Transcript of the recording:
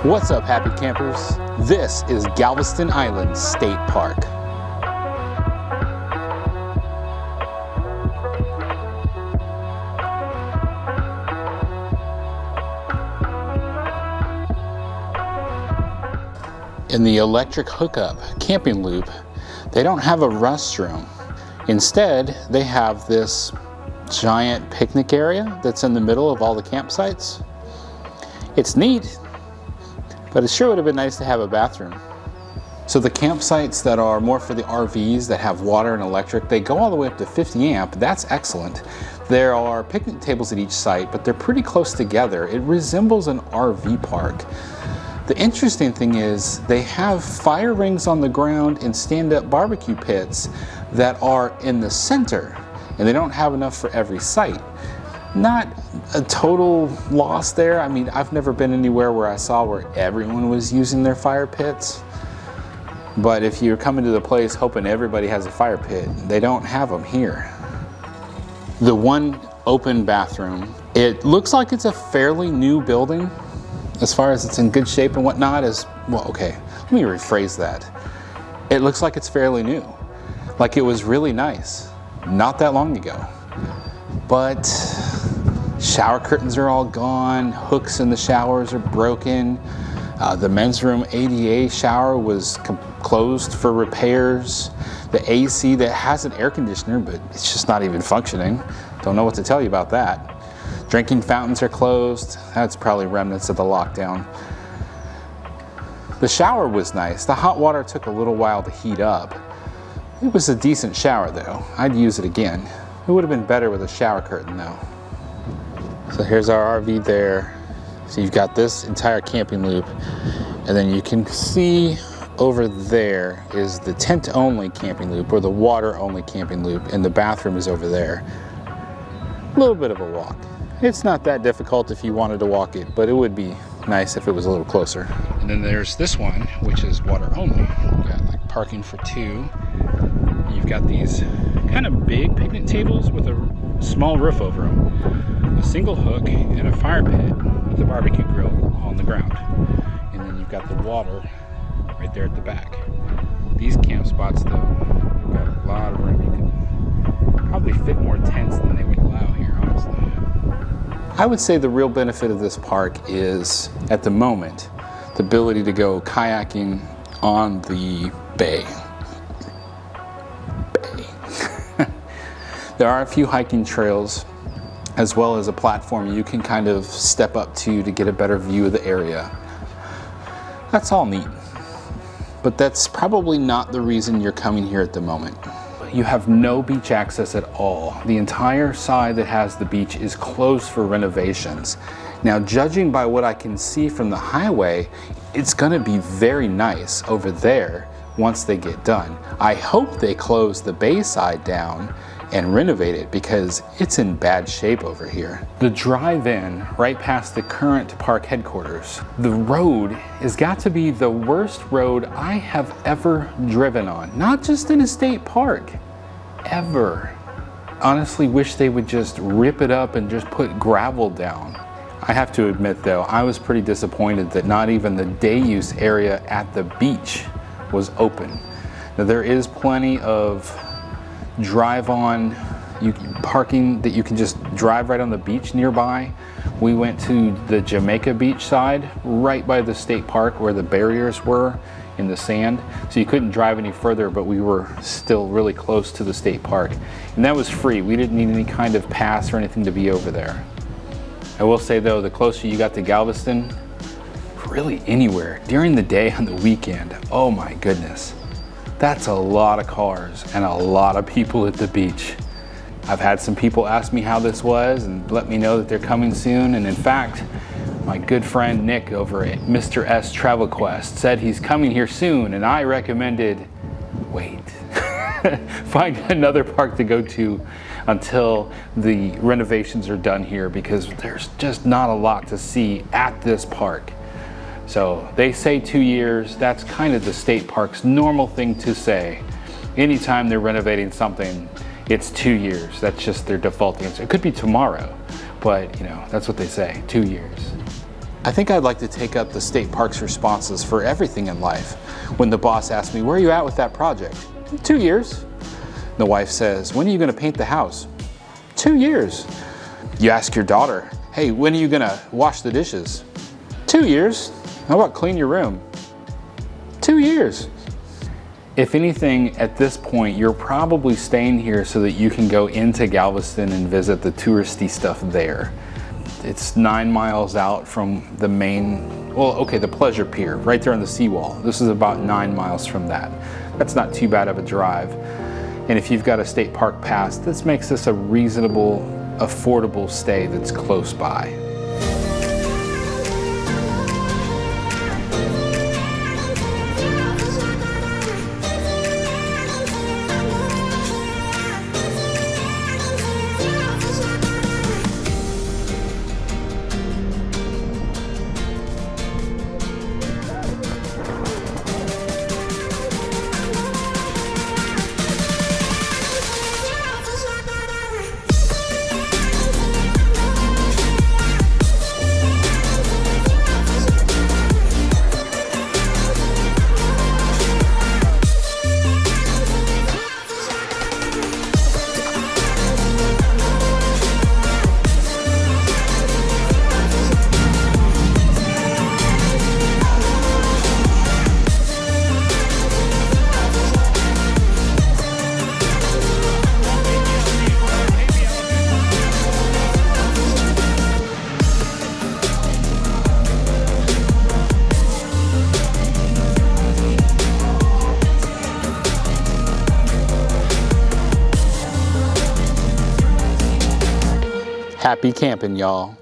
What's up, happy campers? This is Galveston Island State Park. In the electric hookup camping loop, they don't have a restroom. Instead, they have this giant picnic area that's in the middle of all the campsites. It's neat, but it sure would have been nice to have a bathroom. So the campsites that are more for the RVs that have water and electric, they go all the way up to 50 amp. That's excellent. There are picnic tables at each site, but they're pretty close together. It resembles an RV park. The interesting thing is they have fire rings on the ground and stand-up barbecue pits that are in the center, and they don't have enough for every site. Not a total loss there. I mean, I've never been anywhere where I saw where everyone was using their fire pits. But if you're coming to the place hoping everybody has a fire pit, they don't have them here. The one open bathroom, it looks like it's a fairly new building as far as it's in good shape and whatnot. Well, okay, let me rephrase that. It looks like it's fairly new. Like it was really nice not that long ago. But shower curtains are all gone, hooks in the showers are broken. The men's room ADA shower was closed for repairs. The AC that has an air conditioner, but it's just not even functioning. Don't know what to tell you about that. Drinking fountains are closed. That's probably remnants of the lockdown. The shower was nice. The hot water took a little while to heat up. It was a decent shower though. I'd use it again. It would have been better with a shower curtain though. So here's our RV there. So you've got this entire camping loop, and then you can see over there is the tent only camping loop or the water only camping loop, and the bathroom is over there. A little bit of a walk. It's not that difficult if you wanted to walk it, but it would be nice if it was a little closer. And then there's this one, which is water only. You've got like parking for two. You've got these kind of big picnic tables with a small roof over them, a single hook, and a fire pit with a barbecue grill on the ground. And then you've got the water right there at the back. These camp spots though, you've got a lot of room. You could probably fit more tents than they would allow here, honestly. I would say the real benefit of this park is, at the moment, the ability to go kayaking on the bay. There are a few hiking trails, as well as a platform you can kind of step up to get a better view of the area. That's all neat. But that's probably not the reason you're coming here at the moment. You have no beach access at all. The entire side that has the beach is closed for renovations. Now, judging by what I can see from the highway, it's gonna be very nice over there once they get done. I hope they close the bay side down and renovate it because it's in bad shape over here. The drive-in right past the current park headquarters, the road has got to be the worst road I have ever driven on. Not just in a state park, ever. Honestly wish they would just rip it up and just put gravel down. I have to admit though, I was pretty disappointed that not even the day use area at the beach was open. Now there is plenty of drive-on parking that you can just drive right on the beach nearby. We went to the Jamaica beach side, right by the state park where the barriers were in the sand. So you couldn't drive any further, but we were still really close to the state park. And that was free. We didn't need any kind of pass or anything to be over there. I will say though, the closer you got to Galveston, really anywhere, during the day on the weekend, oh my goodness. That's a lot of cars and a lot of people at the beach. I've had some people ask me how this was and let me know that they're coming soon. And in fact, my good friend Nick over at Mr. S Travel Quest said he's coming here soon, and I recommended wait. Find another park to go to until the renovations are done here, because there's just not a lot to see at this park. So they say 2 years. That's kind of the state park's normal thing to say. Anytime they're renovating something, it's 2 years. That's just their default answer. It could be tomorrow, but you know, that's what they say, 2 years. I think I'd like to take up the state park's responses for everything in life. When the boss asks me, where are you at with that project? 2 years. The wife says, when are you going to paint the house? 2 years. You ask your daughter, hey, when are you going to wash the dishes? 2 years. How about clean your room? 2 years. If anything, at this point, you're probably staying here so that you can go into Galveston and visit the touristy stuff there. It's 9 miles out from the main, well, okay, the pleasure pier, right there on the seawall. This is about 9 miles from that. That's not too bad of a drive. And if you've got a state park pass, this makes this a reasonable, affordable stay that's close by. Happy camping, y'all.